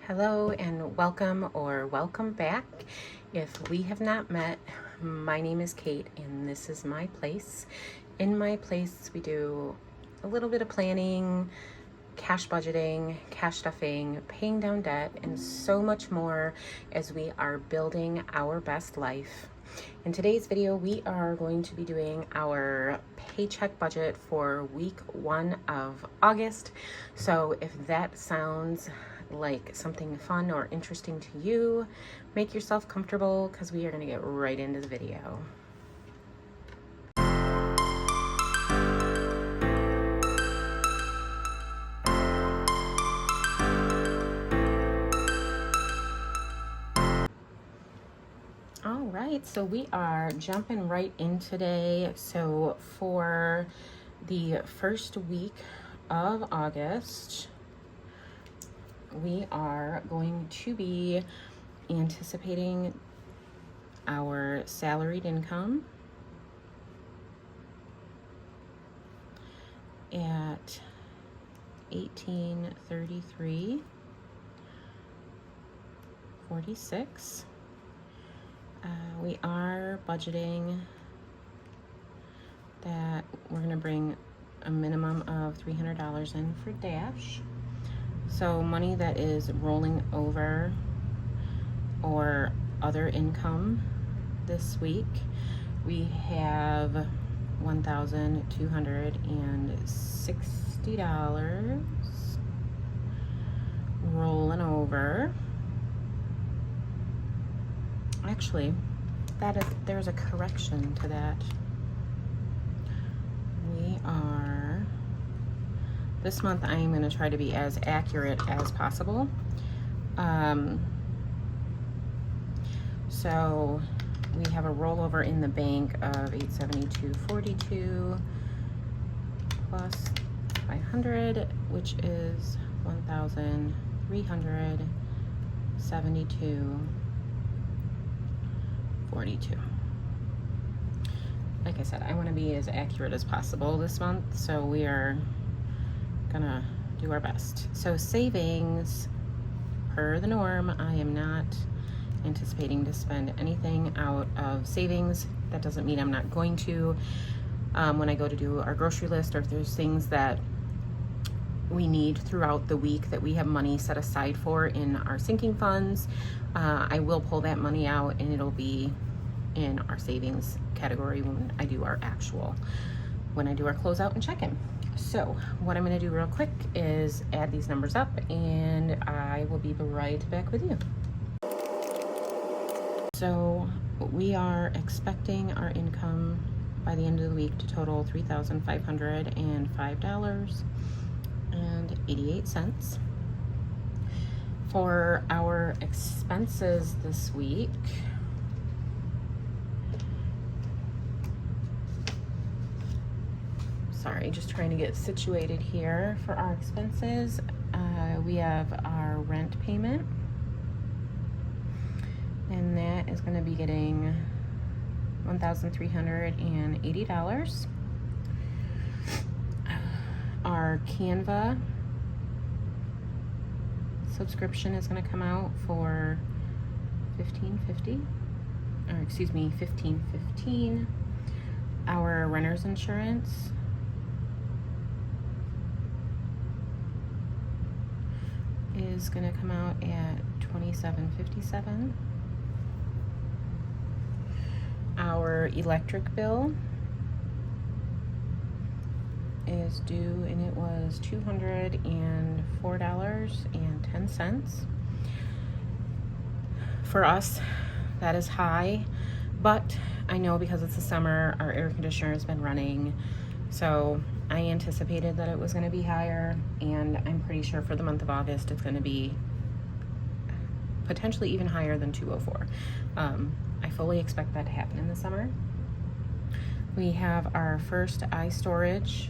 Hello and welcome or welcome back. If we have not met, my name is Kate and this is my place. In my place, we do a little bit of planning, cash budgeting, cash stuffing, paying down debt, and so much more as we are building our best life. In today's video, we are going to be doing our paycheck budget for week 1 of August. So if that sounds like something fun or interesting to you, make yourself comfortable because we are going to get right into the video. All right, so we are jumping right in today. So for the first week of August, we are going to be anticipating our salaried income at $1833.46. We are budgeting that we're going to bring a minimum of $300 in for Dash. So money that is rolling over or other income this week, we have $1,260 rolling over. Actually, there's a correction to that. This month I am going to try to be as accurate as possible. So we have a rollover in the bank of $872.42 plus 500, which is $1,372.42. Like I said, I want to be as accurate as possible this month, so we are gonna do our best. So savings, per the norm, I am not anticipating to spend anything out of savings. That doesn't mean I'm not going to. When I go to do our grocery list, or if there's things that we need throughout the week that we have money set aside for in our sinking funds, I will pull that money out and it'll be in our savings category when I do our closeout and check-in. So what I'm going to do real quick is add these numbers up and I will be right back with you. So we are expecting our income by the end of the week to total $3,505.88. For our expenses this week, sorry, just trying to get situated here. For our expenses, we have our rent payment, and that is going to be getting $1,380. Our Canva subscription is going to come out for $15.15. Our renter's insurance is going to come out at $27.57. Our electric bill is due and it was $204.10. For us, that is high, but I know because it's the summer, our air conditioner has been running, so I anticipated that it was going to be higher, and I'm pretty sure for the month of August it's going to be potentially even higher than $204. I fully expect that to happen in the summer. We have our first iStorage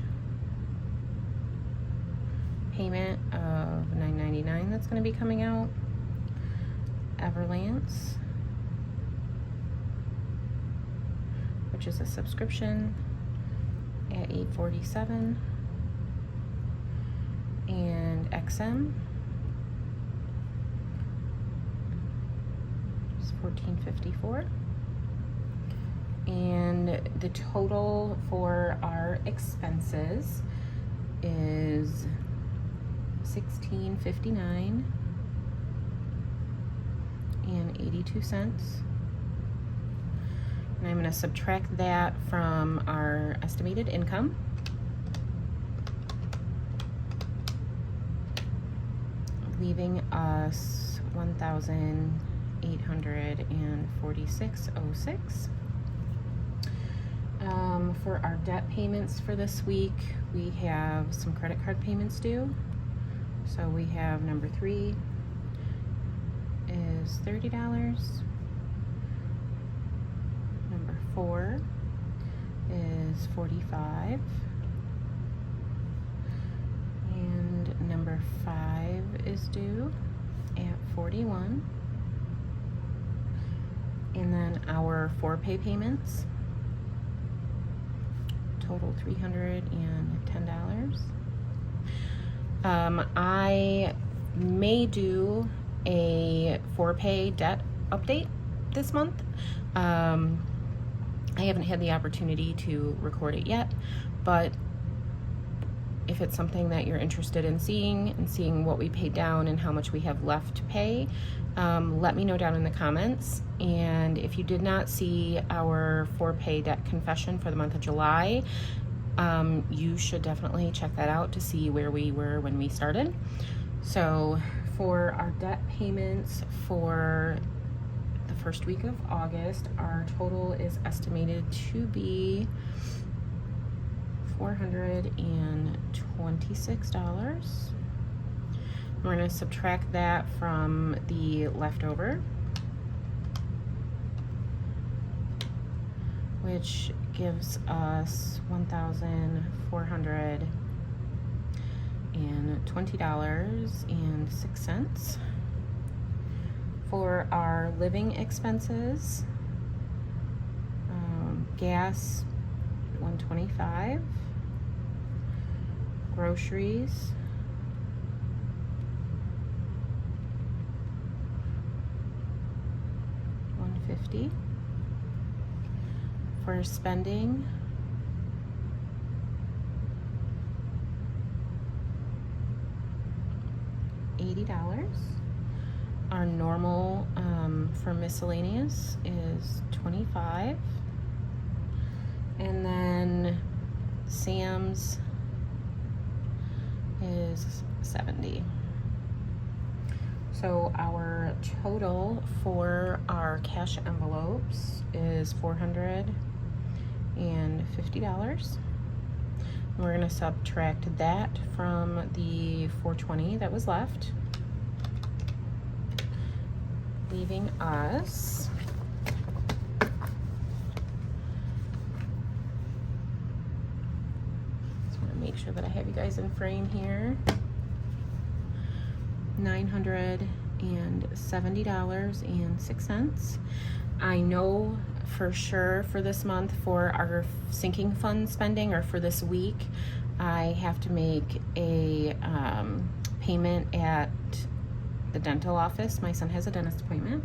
payment of $9.99 that's going to be coming out. Everlance, which is a subscription, at $8.47. And XM $14.54. And the total for our expenses is $16.59 and 82 cents. And I'm going to subtract that from our estimated income. Leaving us $1,846.06. For our debt payments for this week, we have some credit card payments due. So we have number 3 is $30. Number 4 is $45. And number 5 is due at $41. And then our 4 pay payments total $310. I may do a 4 pay debt update this month. I haven't had the opportunity to record it yet, but if it's something that you're interested in seeing what we paid down and how much we have left to pay, let me know down in the comments. And if you did not see our 4 pay debt confession for the month of July, you should definitely check that out to see where we were when we started. So for our debt payments for the first week of August, our total is estimated to be $426. We're going to subtract that from the leftover, which gives us $1,420.06. For our living expenses, gas $125, groceries $150. For spending, $80. Our normal for miscellaneous is $25. And then Sam's is $70. So our total for our cash envelopes is $450. We're going to subtract that from the $420 that was left, leaving us make sure that I have you guys in frame here. $970.06. I know for sure for this month for our sinking fund spending, or for this week, I have to make a payment at the dental office. My son has a dentist appointment,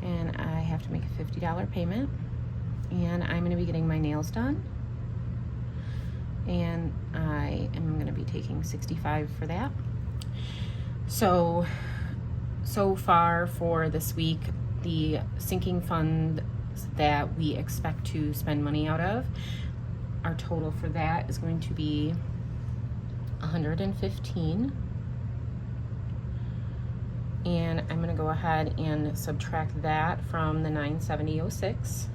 and I have to make a $50 payment, and I'm going to be getting my nails done, and I am going to be taking $65 for that. So far for this week, the sinking fund that we expect to spend money out of, our total for that is going to be $115. And I'm going to go ahead and subtract that from the $970.06,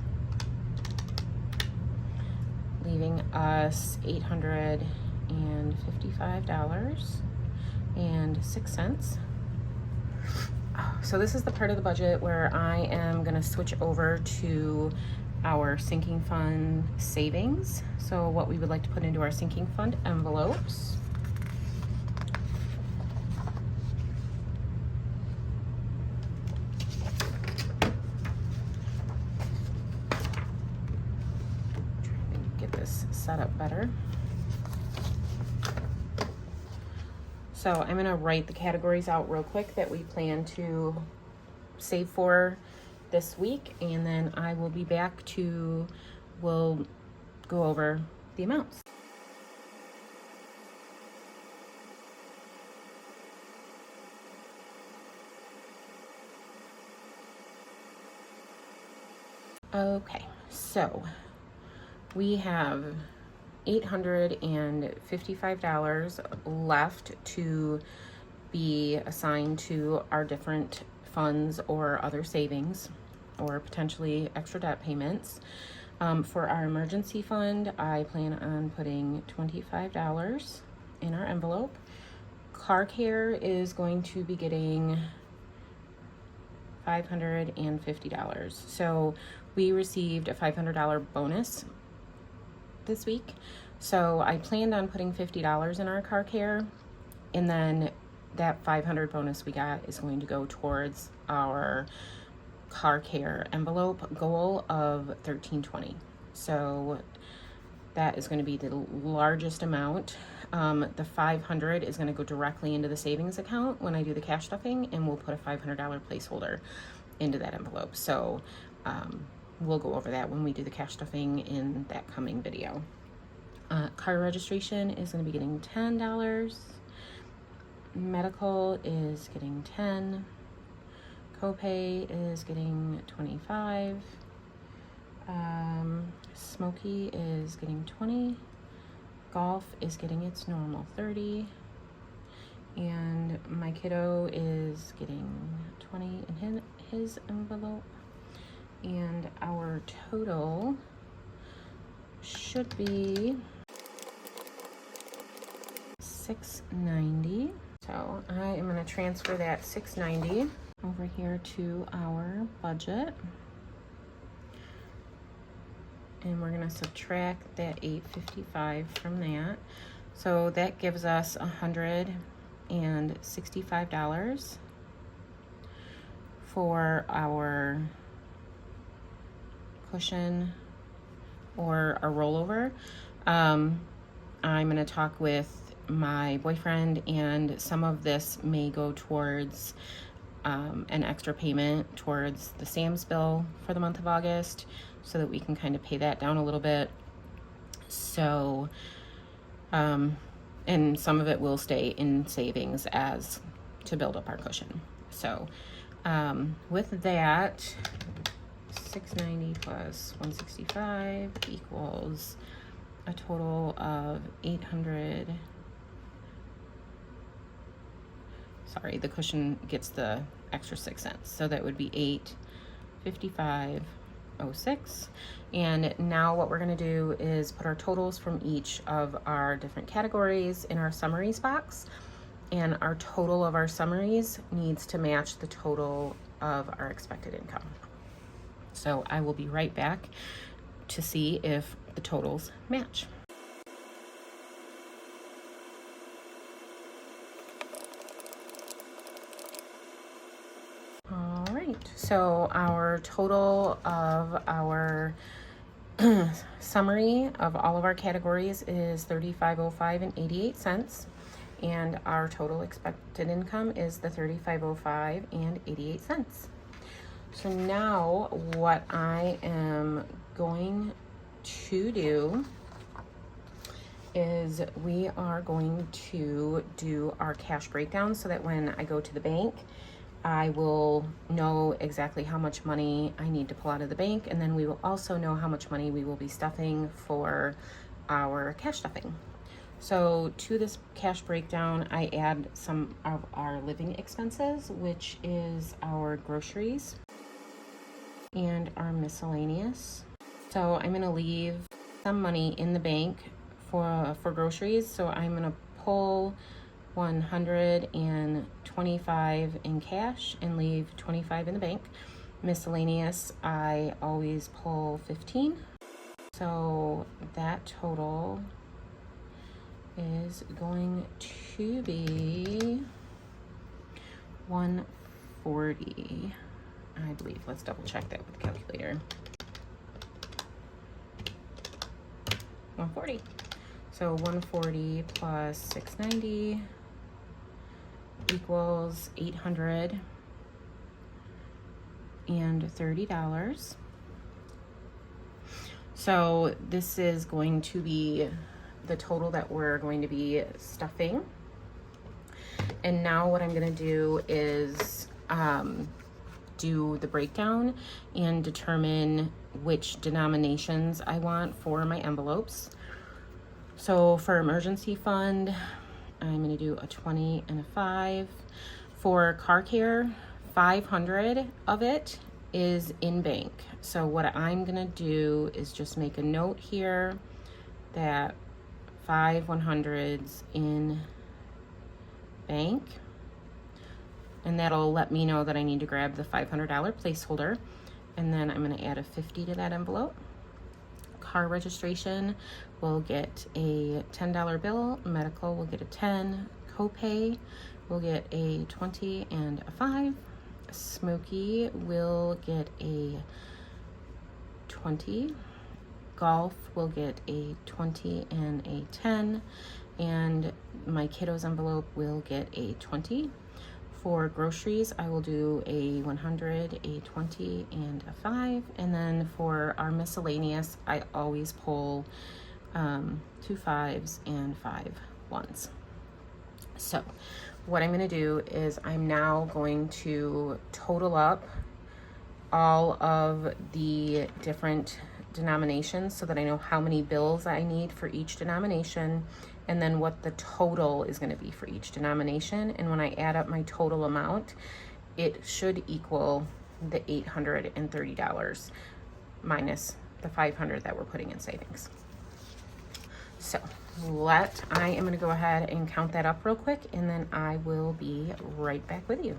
leaving us $855.06. So this is the part of the budget where I am going to switch over to our sinking fund savings. So what we would like to put into our sinking fund envelopes. Trying to get this set up better. So I'm going to write the categories out real quick that we plan to save for this week, and then I will be back we'll go over the amounts. Okay, so we have $855 left to be assigned to our different funds or other savings or potentially extra debt payments. For our emergency fund, I plan on putting $25 in our envelope. Car care is going to be getting $550. So we received a $500 bonus this week. So I planned on putting $50 in our car care, and then that $500 bonus we got is going to go towards our car care envelope goal of $1,320. So that is going to be the largest amount. The $500 is going to go directly into the savings account when I do the cash stuffing, and we'll put a $500 placeholder into that envelope. So we'll go over that when we do the cash stuffing in that coming video. Car registration is going to be getting $10. Medical is getting $10. Copay is getting $25. Smokey is getting $20. Golf is getting its normal $30. And my kiddo is getting $20 in his envelope. And our total should be $690. So I am going to transfer that $690 over here to our budget. And we're going to subtract that $855 from that. So that gives us $165 for our cushion or a rollover. I'm going to talk with my boyfriend, and some of this may go towards an extra payment towards the Sam's bill for the month of August, so that we can kind of pay that down a little bit. So, and some of it will stay in savings as to build up our cushion. So, with that, 690 plus 165 equals a total of 800. Sorry, the cushion gets the extra 6 cents, so that would be $855.06. And now what we're going to do is put our totals from each of our different categories in our summaries box, and our total of our summaries needs to match the total of our expected income. So I will be right back to see if the totals match. All right, so our total of our summary of all of our categories is $35.05.88, and our total expected income is the $35.05.88. So now what I am going to do is we are going to do our cash breakdown, so that when I go to the bank, I will know exactly how much money I need to pull out of the bank, and then we will also know how much money we will be stuffing for our cash stuffing. So to this cash breakdown, I add some of our living expenses, which is our groceries and our miscellaneous. So I'm going to leave some money in the bank for groceries. So I'm going to pull $125 in cash and leave $25 in the bank. Miscellaneous, I always pull $15. So that total is going to be $140, I believe. Let's double check that with the calculator. $140. So 140 plus 690 equals 800. $130. So this is going to be the total that we're going to be stuffing. And now what I'm going to do is do the breakdown and determine which denominations I want for my envelopes. So for emergency fund, I'm going to do a 20 and a 5. For car care, 500 of it is in bank. So what I'm going to do is just make a note here that 5 100s in bank, and that'll let me know that I need to grab the $500 placeholder. And then I'm going to add a 50 to that envelope. Car registration will get a $10 bill, medical will get a 10, copay will get a 20 and a 5, Smokey will get a 20, golf will get a 20 and a 10, and my kiddos envelope will get a 20. For groceries, I will do a 100, a 20, and a 5. And then for our miscellaneous, I always pull 2 5s and 5 1s. So what I'm going to do is I'm now going to total up all of the different denominations so that I know how many bills I need for each denomination, and then what the total is going to be for each denomination. And when I add up my total amount, it should equal the $830 minus the $500 that we're putting in savings. So I am going to go ahead and count that up real quick, and then I will be right back with you.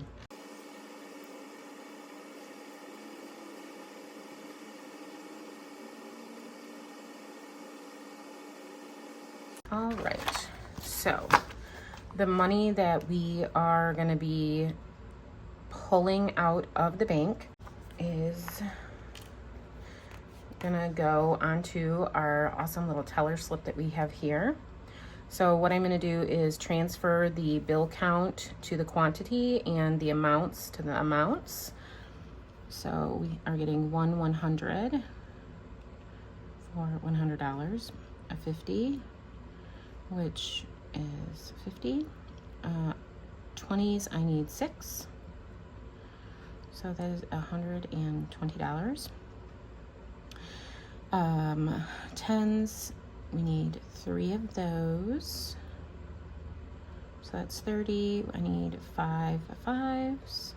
All right, so the money that we are going to be pulling out of the bank is going to go onto our awesome little teller slip that we have here. So what I'm going to do is transfer the bill count to the quantity and the amounts to the amounts. So we are getting 100 for $100, a 50, which is 50. 20s, I need 6. So that is $120. 10s, we need 3 of those. So that's 30. I need 5 5s.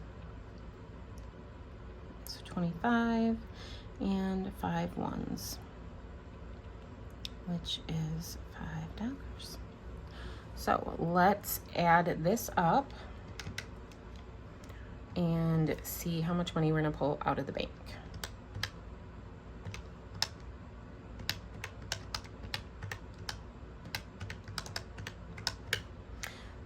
So 25 and 5 1s, which is $5. So let's add this up and see how much money we're going to pull out of the bank.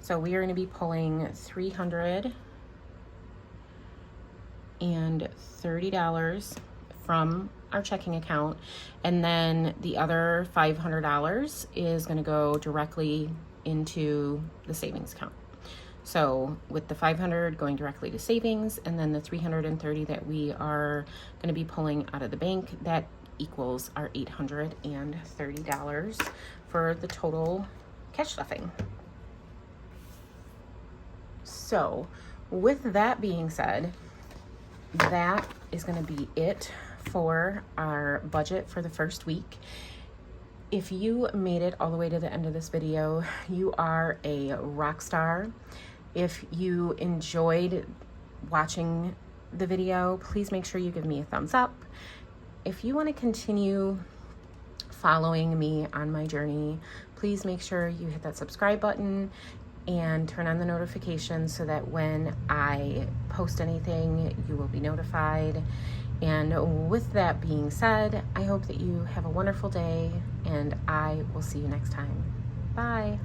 So we are going to be pulling $330 from our checking account, and then the other $500 is going to go directly into the savings account. So with the 500 going directly to savings, and then the 330 that we are going to be pulling out of the bank, that equals our $830 for the total cash stuffing. So with that being said, that is going to be it for our budget for the first week. If you made it all the way to the end of this video, you are a rock star. If you enjoyed watching the video, please make sure you give me a thumbs up. If you want to continue following me on my journey, please make sure you hit that subscribe button and turn on the notifications so that when I post anything, you will be notified. And with that being said, I hope that you have a wonderful day, and I will see you next time. Bye.